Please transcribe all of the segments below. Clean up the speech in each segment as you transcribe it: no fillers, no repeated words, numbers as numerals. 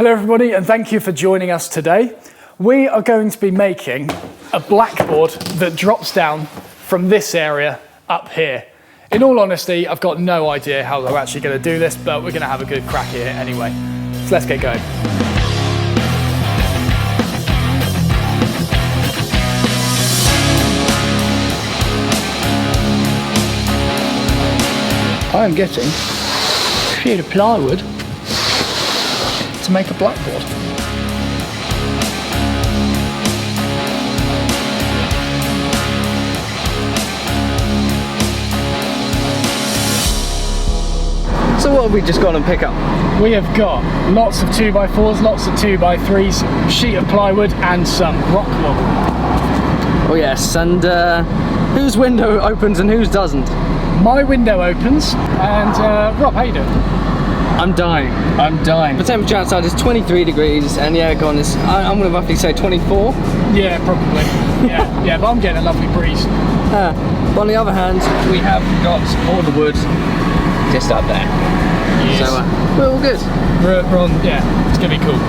Hello everybody, and thank you for joining us today. We are going to be making a blackboard that drops down from this area up here. In all honesty, I've got no idea how they're actually going to do this, but we're going to have a good crack here anyway. So let's get going. I am getting a sheet of plywood to make a blackboard. So what have we just gone and pick up? We have got lots of 2x4s, lots of 2x3s, a sheet of plywood and some rock wool. Oh yes, and whose window opens and whose doesn't? My window opens, and Rob, how you doing? I'm dying. The temperature outside is 23 degrees and the aircon is, I'm going to roughly say 24. Yeah, probably. Yeah, but I'm getting a lovely breeze. But on the other hand, we have got all the wood just up there. Yes. So we're all good. We're on, yeah, it's going to be cool.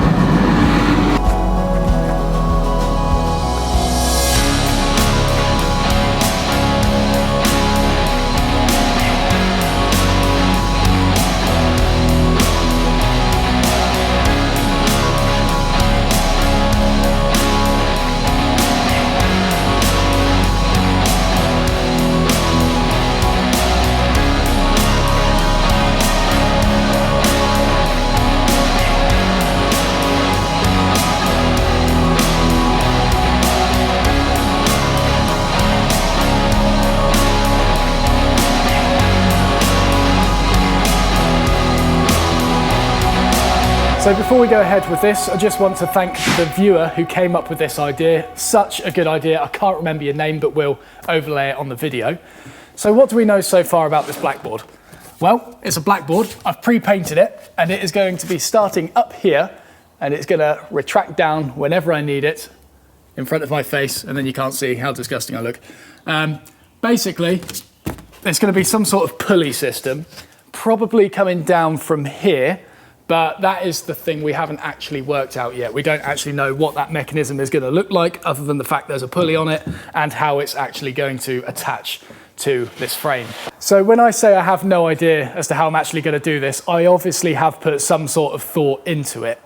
So before we go ahead with this, I just want to thank the viewer who came up with this idea. Such a good idea. I can't remember your name, but we'll overlay it on the video. So what do we know so far about this blackboard? Well, it's a blackboard. I've pre-painted it, and it is going to be starting up here, and it's going to retract down whenever I need it in front of my face, and then you can't see how disgusting I look. Basically, there's going to be some sort of pulley system, probably coming down from here, but that is the thing we haven't actually worked out yet. We don't actually know what that mechanism is going to look like, other than the fact there's a pulley on it and how it's actually going to attach to this frame. So when I say I have no idea as to how I'm actually going to do this, I obviously have put some sort of thought into it.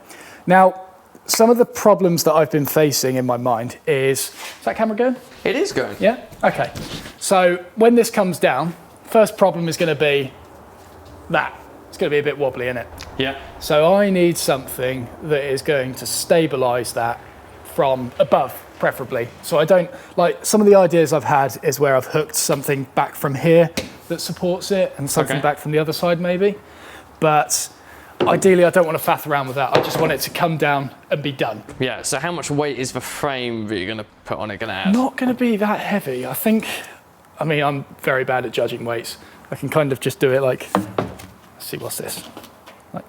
Now, some of the problems that I've been facing in my mind is that camera going? It is going. Yeah? Okay. So when this comes down, first problem is going to be that. It's going to be a bit wobbly, isn't it? Yeah. So I need something that is going to stabilise that from above, preferably. So I don't, like, some of the ideas I've had is where I've hooked something back from here that supports it and something back from the other side maybe. But ideally I don't want to faff around with that. I just want it to come down and be done. Yeah, so how much weight is the frame that you're going to put on it going to have? Not going to be that heavy. I mean, I'm very bad at judging weights. I can kind of just do it like, let's see, what's this? Like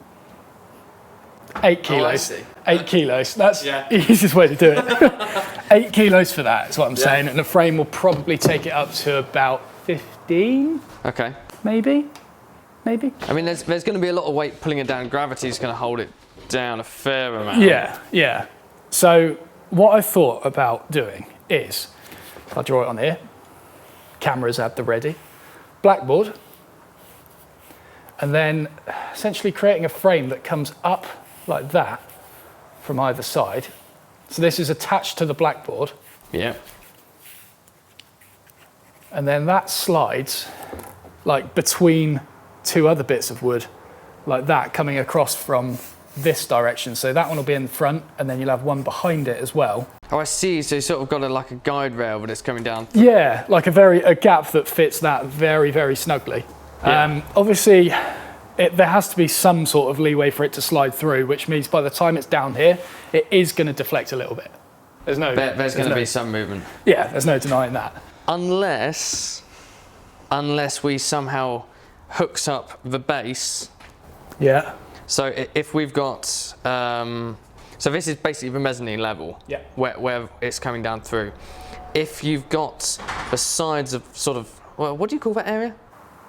8 kilos. 8 kilos. That's the easiest way to do it. 8 kilos for that is what I'm saying. And the frame will probably take it up to about 15. Okay. Maybe. I mean, there's going to be a lot of weight pulling it down. Gravity's going to hold it down a fair amount. Yeah. So what I thought about doing is, I'll draw it on here. Cameras at the ready. Blackboard. And then essentially creating a frame that comes up like that from either side. So this is attached to the blackboard. Yeah. And then that slides like between two other bits of wood, like that, coming across from this direction. So that one will be in the front, and then you'll have one behind it as well. Oh, I see. So you sort of got like a guide rail, but it's coming down. Yeah, like a gap that fits that very, very snugly. Yeah. Obviously, there has to be some sort of leeway for it to slide through, which means by the time it's down here, it is going to deflect a little bit. There's going to be some movement. Yeah, there's no denying that. Unless we somehow hooks up the base. Yeah. So if we've got, so this is basically the mezzanine level. Yeah. Where it's coming down through. If you've got the sides of sort of, well, what do you call that area?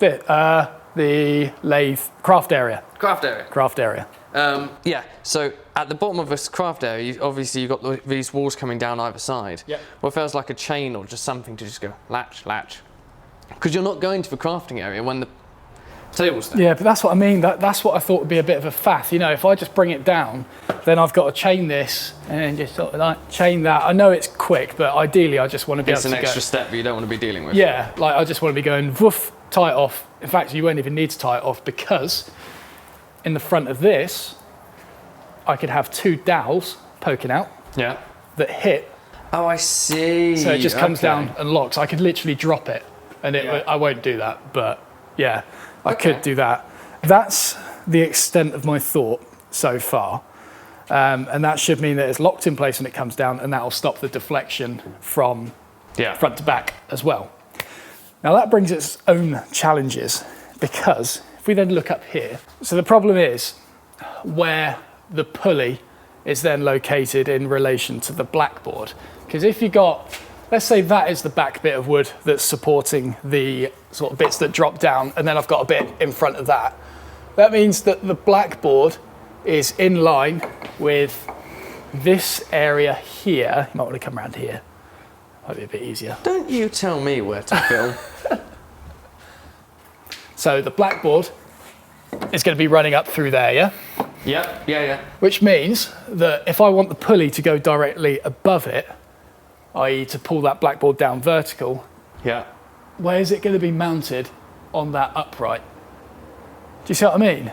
The lathe craft area. Craft area. Craft area. Yeah, so at the bottom of this craft area, obviously you've got these walls coming down either side. Yep. Well, if there was like a chain or just something to just go latch, latch. Because you're not going to the crafting area when the table's there. Yeah, but that's what I mean. That's what I thought would be a bit of a faff. You know, if I just bring it down, then I've got to chain this and then just sort of like chain that. I know it's quick, but ideally I just want to be able to go. It's an extra step that you don't want to be dealing with. Yeah, like I just want to be going woof, tie it off. In fact, you won't even need to tie it off because in the front of this, I could have 2 dowels poking out that hit. Oh, I see. So it just comes down and locks. I could literally drop it and I won't do that, but yeah, I could do that. That's the extent of my thought so far. And that should mean that it's locked in place when it comes down, and that will stop the deflection from front to back as well. Now that brings its own challenges, because if we then look up here, so the problem is where the pulley is then located in relation to the blackboard. Because if you got, let's say that is the back bit of wood that's supporting the sort of bits that drop down, and then I've got a bit in front of that. That means that the blackboard is in line with this area here. You might want to come around here. Might be a bit easier. Don't you tell me where to film. So the blackboard is going to be running up through there, yeah? Yeah. Which means that if I want the pulley to go directly above it, i.e. to pull that blackboard down vertical, where is it going to be mounted on that upright? Do you see what I mean?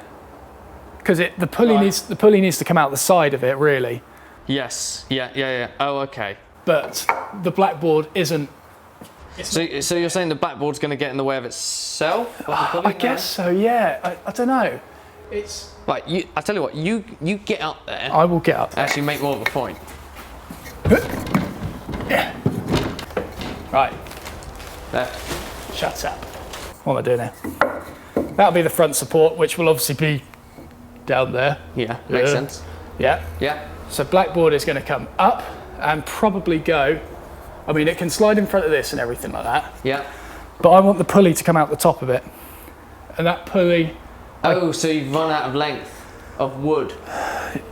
Because the pulley needs to come out the side of it, really. Yes. Yeah. Oh, okay. But the blackboard isn't. So you're saying the blackboard's going to get in the way of itself? I guess so. Yeah. I don't know. It's right. I tell you what. You get up there. I will get up there. Actually, make more of a point. Right. There. Shut up. What am I doing now? That'll be the front support, which will obviously be down there. Yeah. Makes sense. Yeah. So blackboard is going to come up and probably go. I mean, it can slide in front of this and everything like that. Yeah. But I want the pulley to come out the top of it. And that pulley... Oh, so you've run out of length of wood.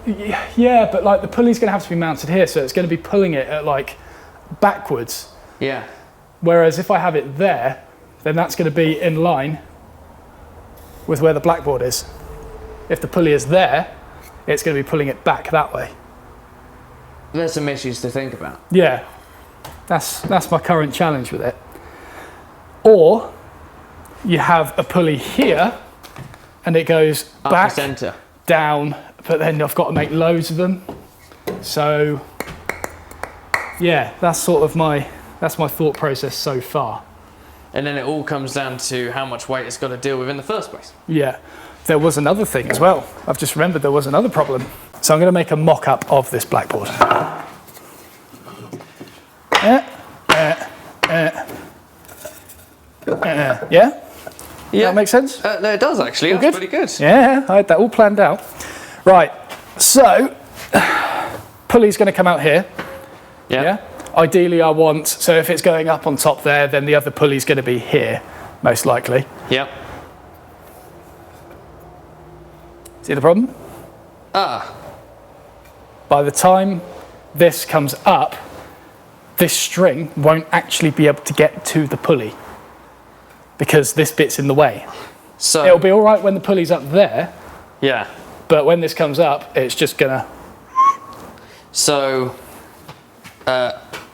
Yeah, but like the pulley's going to have to be mounted here, so it's going to be pulling it at like backwards. Yeah. Whereas if I have it there, then that's going to be in line with where the blackboard is. If the pulley is there, it's going to be pulling it back that way. There's some issues to think about. Yeah. That's my current challenge with it. Or you have a pulley here and it goes up back, the center, down, but then I've got to make loads of them. So yeah, that's my thought process so far. And then it all comes down to how much weight it's got to deal with in the first place. Yeah. There was another thing as well. I've just remembered there was another problem. So I'm going to make a mock-up of this blackboard. Yeah? Yeah. That makes sense? No, it does actually. All That's good? pretty good. Yeah, I had that all planned out. Right, so pulley's going to come out here. Yeah. Ideally I want, so if it's going up on top there, then the other pulley's going to be here, most likely. Yep. See the problem? By the time this comes up, this string won't actually be able to get to the pulley because this bit's in the way. So it'll be all right when the pulley's up there. Yeah. But when this comes up, it's just gonna. So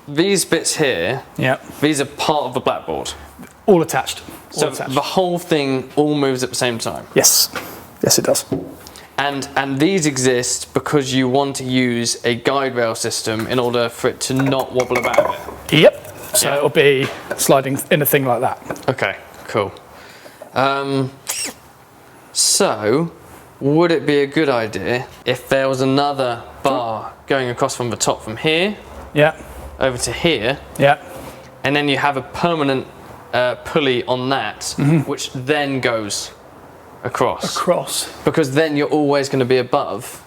these bits here, these are part of the blackboard. All attached. So the whole thing all moves at the same time. Yes. Yes, it does. And these exist because you want to use a guide rail system in order for it to not wobble about a bit. Yep. So it'll be sliding in a thing like that. Okay, cool. So would it be a good idea if there was another bar going across from the top from here over to here, and then you have a permanent pulley on that, which then goes across, because then you're always going to be above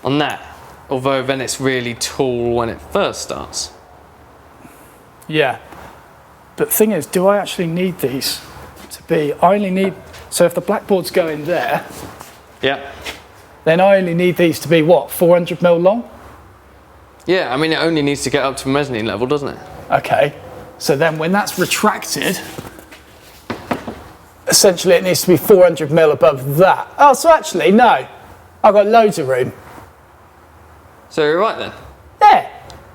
on that, although then it's really tall when it first starts. But the thing is, do I actually need these to be, I only need, so if the blackboard's going there, then I only need these to be, what, 400 mil long? Yeah, I mean, it only needs to get up to mezzanine level, doesn't it? Okay, so then when that's retracted, essentially it needs to be 400 mil above that. Oh, so actually, no, I've got loads of room. So you're right then? Yeah.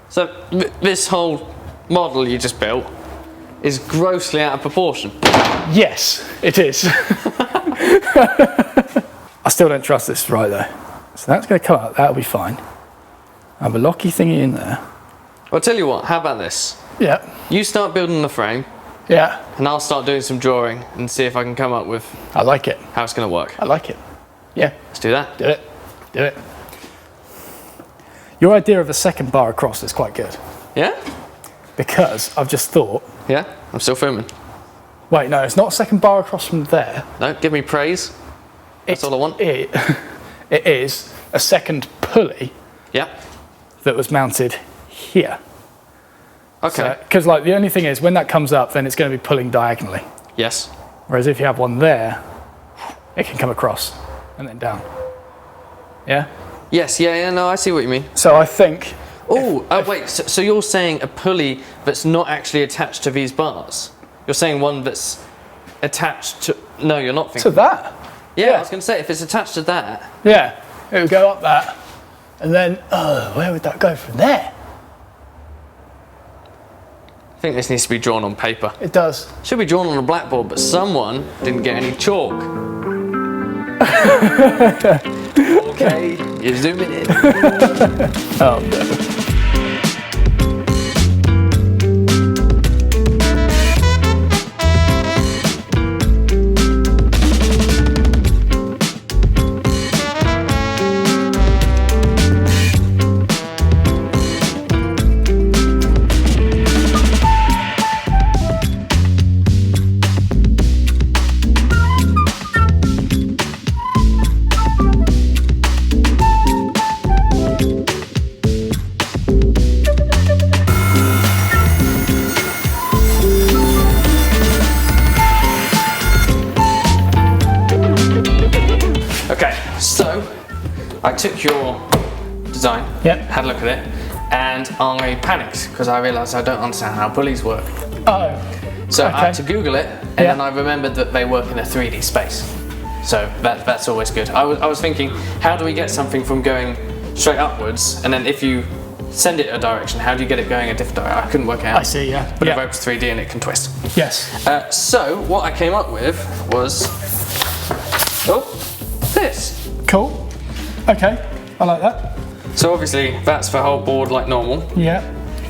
So this whole model you just built is grossly out of proportion. Yes, it is. I still don't trust this right though. So that's going to come out, that'll be fine. I have a locky thingy in there. I'll tell you what, how about this? Yeah. You start building the frame. Yeah. And I'll start doing some drawing and see if I can come up with I like it. how it's going to work. I like it. Yeah. Let's do that. Do it. Do it. Your idea of a second bar across is quite good. Yeah? Because I've just thought... Yeah? I'm still filming. Wait, no, it's not a second bar across from there. No, give me praise. That's all I want. It is a second pulley. Yeah. That was mounted here. Okay. Because like the only thing is when that comes up, then it's going to be pulling diagonally. Yes. Whereas if you have one there, it can come across and then down. Yeah? Yes, yeah, no, I see what you mean. So I think... Oh, wait, so you're saying a pulley that's not actually attached to these bars? You're saying one that's attached to... No, you're not thinking... To that? Yeah, I was going to say, if it's attached to that... Yeah, it would go up that. And then, where would that go from there? I think this needs to be drawn on paper. It does. Should be drawn on a blackboard, but someone didn't get any chalk. Okay, you're zooming in. Oh no. I took your design, had a look at it, and I panicked because I realised I don't understand how pulleys work. Oh. So I had to Google it, and then I remembered that they work in a 3D space. So that's always good. I was thinking, how do we get something from going straight upwards, and then if you send it a direction, how do you get it going a different direction? I couldn't work it out. I see, yeah. But it opens 3D and it can twist. Yes. So what I came up with was, this. Cool. Okay, I like that. So obviously that's the whole board like normal. Yeah.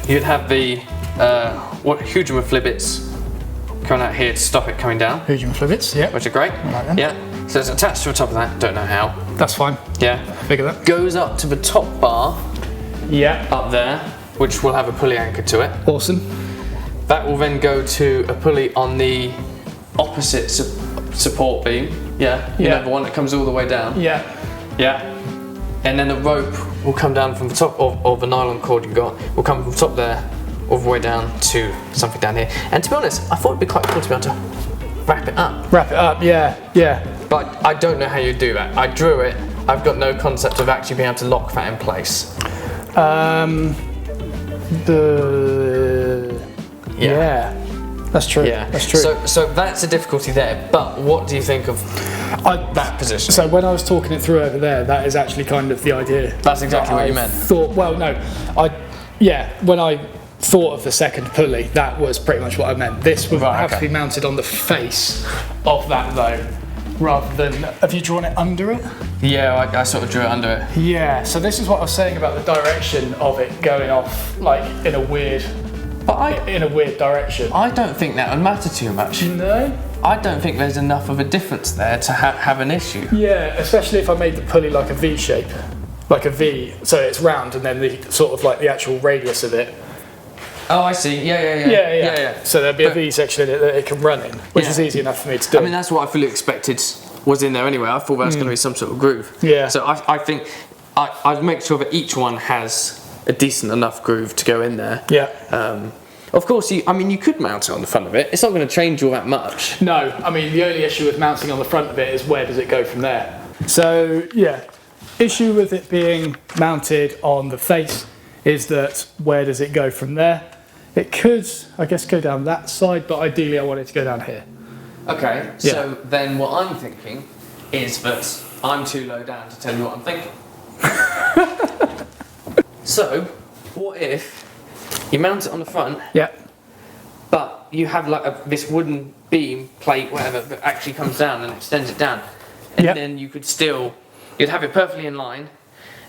You'd have the huge flibbits coming out here to stop it coming down. Huge flibbits, yeah. Which are great. I like them. Yeah. So it's attached to the top of that, don't know how. That's fine. Yeah. Figure that. Goes up to the top bar. Yeah. Up there, which will have a pulley anchor to it. Awesome. That will then go to a pulley on the opposite support beam. Yeah. You know, the one that comes all the way down. Yeah. Yeah. And then the rope will come down from the top of the nylon cord you got, will come from the top there, all the way down to something down here. And to be honest, I thought it'd be quite cool to be able to wrap it up. Wrap it up, yeah, yeah. But I don't know how you do that. I drew it, I've got no concept of actually being able to lock that in place. Yeah. That's true. Yeah, that's true. So that's a difficulty there. But what do you think of that position? So when I was talking it through over there, that is actually kind of the idea. That's exactly what you meant. When I thought of the second pulley, that was pretty much what I meant. This would have to be mounted on the face of that though, rather than. Have you drawn it under it? Yeah, I sort of drew it under it. Yeah. So this is what I was saying about the direction of it going off, like in a weird direction. I don't think that would matter too much. No? I don't think there's enough of a difference there to have an issue. Yeah, especially if I made the pulley like a V shape. Like a V, so it's round and then the sort of like the actual radius of it. Oh, I see. Yeah. So there'd be a V section in it that it can run in, which is easy enough for me to do. I mean, that's what I fully expected was in there anyway. I thought that was going to be some sort of groove. Yeah. So I think I'd make sure that each one has a decent enough groove to go in there. Yeah. Of course, you could mount it on the front of it. It's not going to change all that much. No, I mean, the only issue with mounting on the front of it is where does it go from there? So, yeah. issue with it being mounted on the face is that where does it go from there? It could, I guess, go down that side, but ideally I want it to go down here. Okay, so then what I'm thinking is that I'm too low down to tell you what I'm thinking. So, what if you mount it on the front, but you have like this wooden beam, plate, whatever, that actually comes down and extends it down, and then you could still, you'd have it perfectly in line,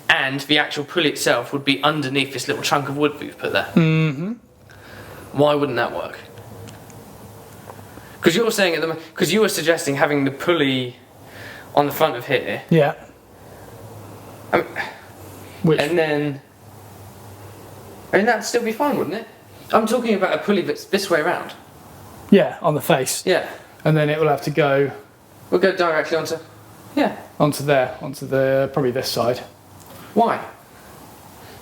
and the actual pulley itself would be underneath this little chunk of wood that you've put there. Mm-hmm. Why wouldn't that work? Because you're saying because you were suggesting having the pulley on the front of here. Yeah. And then, I mean, that'd still be fine, wouldn't it? I'm talking about a pulley that's this way around. Yeah, on the face. Yeah. And then it will have to go. We'll go directly onto. Yeah. Onto there, onto the probably this side. Why?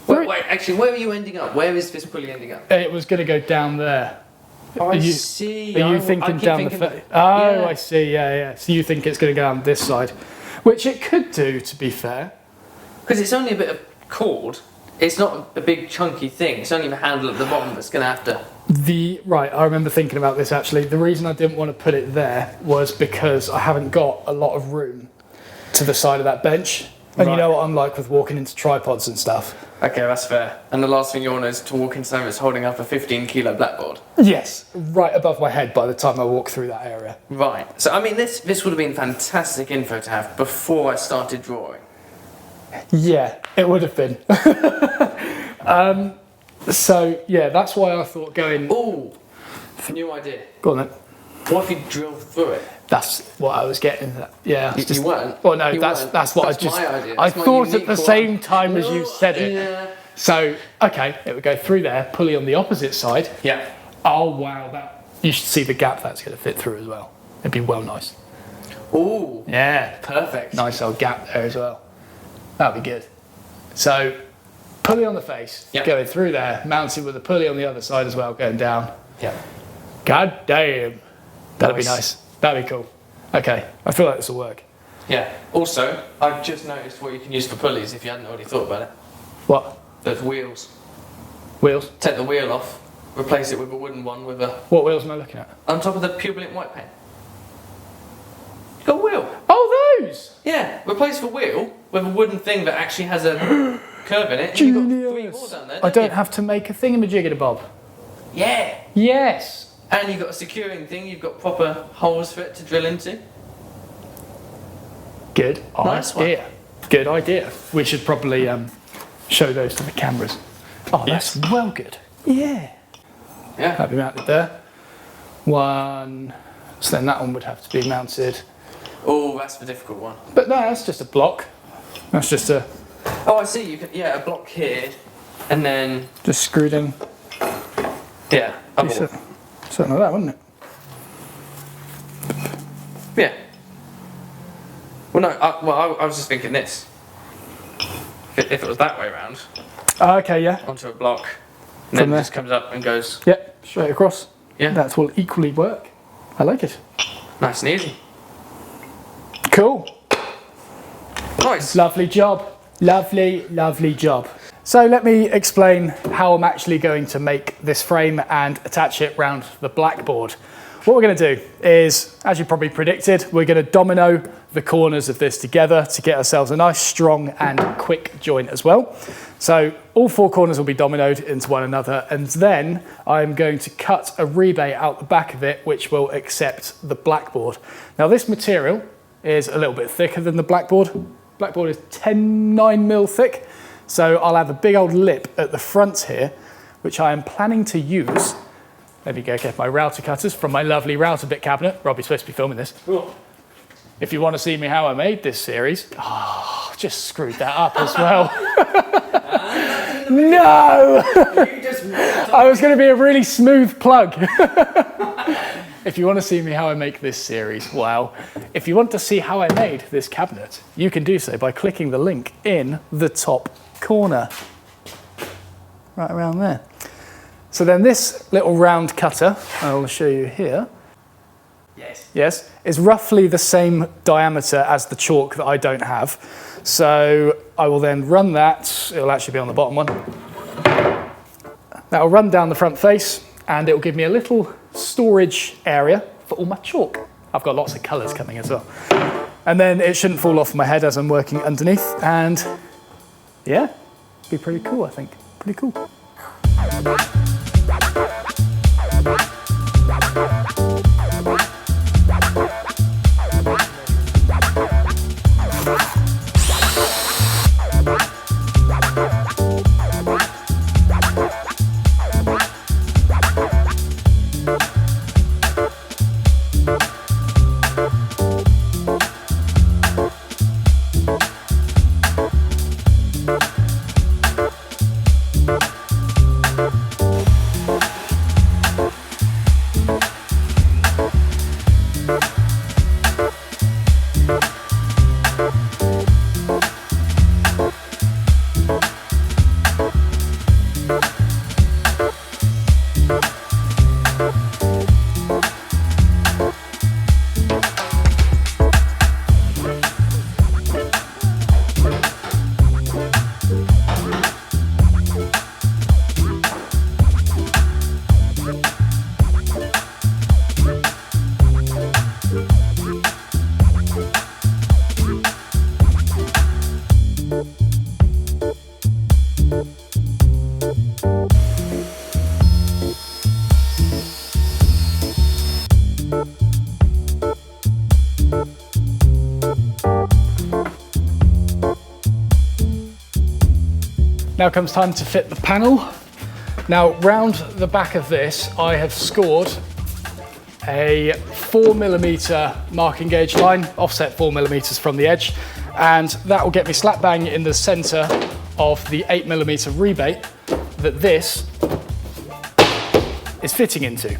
Wait, actually, where are you ending up? Where is this pulley ending up? It was going to go down there. Oh, I see. Are you thinking down the face? Oh, I see. Yeah. So you think it's going to go down this side, which it could do, to be fair. Because it's only a bit of cord. It's not a big chunky thing. It's only the handle at the bottom that's going to have to. Right, I remember thinking about this actually. The reason I didn't want to put it there was because I haven't got a lot of room to the side of that bench. And you know what I'm like with walking into tripods and stuff. Okay, that's fair. And the last thing you want is to walk into something that's holding up a 15-kilo blackboard. Yes, right above my head by the time I walk through that area. Right. So, I mean, this would have been fantastic info to have before I started drawing. Yeah, it would have been. So, yeah, that's why I thought going... Ooh, new idea. Go on then. What if you drill through it? That's what I was getting at. Yeah. You weren't? Well, no, that's what that's my idea. I thought at the same time as you said it. Yeah. So, okay, it would go through there, pulley on the opposite side. Yeah. Oh, wow, you should see the gap that's going to fit through as well. It'd be well nice. Ooh. Yeah. Perfect. Nice old gap there as well. That'd be good. So, pulley on the face, going through there, mounted with a pulley on the other side as well, going down. Yeah. God damn. That'd be nice. That'd be cool. Okay, I feel like this will work. Yeah. Also, I've just noticed what you can use for pulleys if you hadn't already thought about it. What? Those wheels. Wheels? Take the wheel off, replace it with a wooden one with a... What wheels am I looking at? On top of the Publint white paint. You've got a wheel. Oh, those! Yeah, replace the wheel with a wooden thing that actually has a curve in it. And you've got 3 more down there, I don't have to make a thingamajigger-bob. Yeah. Yes. And you've got a securing thing, you've got proper holes for it to drill into. Good nice idea. One. Good idea. We should probably show those to the cameras. Oh, that's well good. Yeah. Yeah. That'd be mounted there. One. So then that one would have to be mounted. Oh, that's the difficult one. But no, that's just a block. That's just a... Oh, I see. You can, a block here, and then... Just screwed in. Yeah. Something like that, wouldn't it? Yeah. Well, no. I was just thinking this. If it was that way around. Okay, yeah. Onto a block, and then it just comes up and goes. Yep, straight across. Yeah. That will equally work. I like it. Nice and easy. Cool. Nice. Lovely job. Lovely, lovely job. So let me explain how I'm actually going to make this frame and attach it round the blackboard. What we're going to do is, as you probably predicted, we're going to domino the corners of this together to get ourselves a nice strong and quick joint as well. So all 4 corners will be dominoed into one another, and then I'm going to cut a rebate out the back of it which will accept the blackboard. Now this material is a little bit thicker than the blackboard. Blackboard is 9mm thick. So I'll have a big old lip at the front here, which I am planning to use. Let me go get my router cutters from my lovely router bit cabinet. Robbie's supposed to be filming this. Cool. If you want to see me how I made this series, just screwed that up as well. No! I was going to be a really smooth plug. If you want to see me how I make this series, wow. If you want to see how I made this cabinet, you can do so by clicking the link in the top corner. Right around there. So then this little round cutter, I'll show you here. Yes. yes, is roughly the same diameter as the chalk that I don't have. So I will then run that, it'll actually be on the bottom one. That'll run down the front face and it'll give me a little storage area for all my chalk. I've got lots of colours coming as well. And then it shouldn't fall off my head as I'm working underneath, and yeah, be pretty cool, I think. Pretty cool. Now comes time to fit the panel. Now round the back of this, I have scored a 4mm marking gauge line, offset 4mm from the edge, and that will get me slap bang in the center of the 8mm rebate that this is fitting into.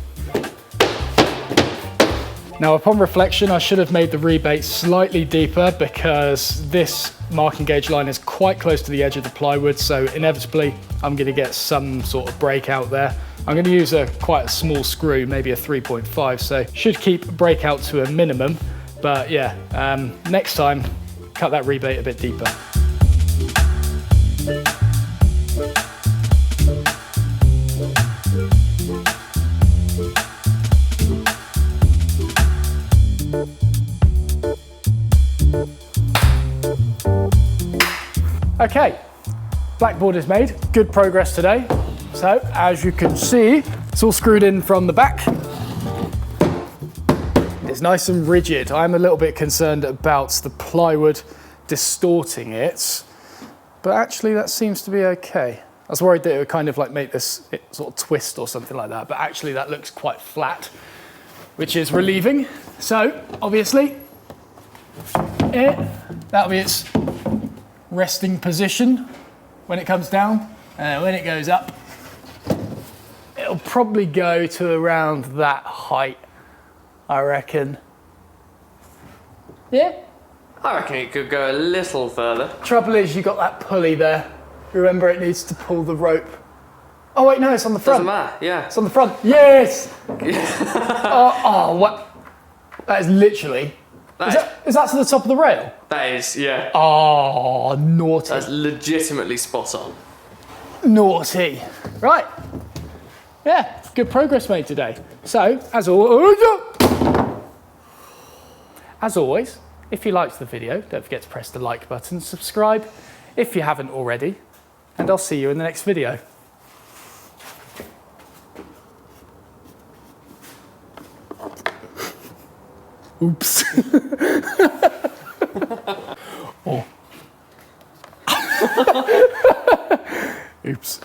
Now upon reflection, I should have made the rebate slightly deeper because this marking gauge line is quite close to the edge of the plywood, so inevitably I'm going to get some sort of breakout there. I'm going to use quite a small screw, maybe a 3.5, so should keep breakout to a minimum, but yeah, next time cut that rebate a bit deeper. Okay, blackboard is made. Good progress today. So, as you can see, it's all screwed in from the back. It's nice and rigid. I'm a little bit concerned about the plywood distorting it, but actually that seems to be okay. I was worried that it would kind of like make this sort of twist or something like that, but actually that looks quite flat, which is relieving. So, obviously, that'll be its resting position when it comes down. When it goes up, it'll probably go to around that height, I reckon. Yeah? I reckon it could go a little further. Trouble is, you got that pulley there. Remember, it needs to pull the rope. Oh wait, no, it's on the front. Doesn't matter, yeah. It's on the front. Yes! oh, what? That is literally... Is that to the top of the rail? That is, yeah. Oh, naughty. That's legitimately spot on. Naughty. Right. Yeah, good progress made today. So, as always, if you liked the video, don't forget to press the like button, subscribe if you haven't already, and I'll see you in the next video. Oops. Oh. Oops.